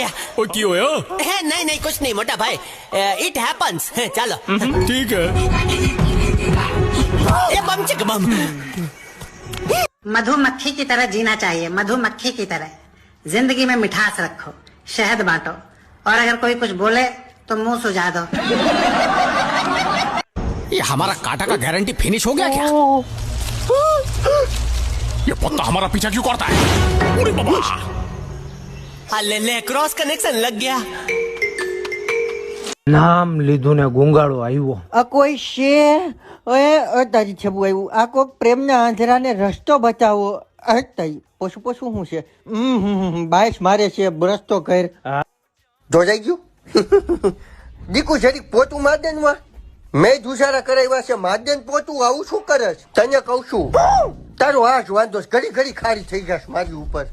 गया। ओ क्यों है नहीं नहीं कुछ नहीं मोटा भाई, इट हैपन्स। चलो ठीक है। ए बम चिक बम। मधुमक्खी की तरह जीना चाहिए, मधुमक्खी की तरह। जिंदगी में मिठास रखो, शहद बांटो, और अगर कोई कुछ बोले तो मुंह सुझा दो। ये हमारा काटा का गारंटी फिनिश हो गया क्या? ये पत्ता हमारा पीछा क्यों करता है? अरे बाबा, ले क्रॉस कनेक्शन लग गया। નામ લીધું ને ગુંગાળો આવ્યો. આ કોઈ છે? ઓએ તારી છબુ આવ્યું. આ કોક પ્રેમના આંધળાને રસ્તો બતાવો. તાઈ પશુ પશુ શું છે? બાઈસ મારે છે, રસ્તો કર. જોજાઈ ગયું. દીકુ જરી પોતું માર દે ને. મેં જુસારા કરાવ્યા છે, માર દે ને પોતું. આવું શું કરે છે? તને કહું છું, તારો આ જ વાંધો છે. ઘડી ઘડી ખારી થઈ જશે મારી ઉપર.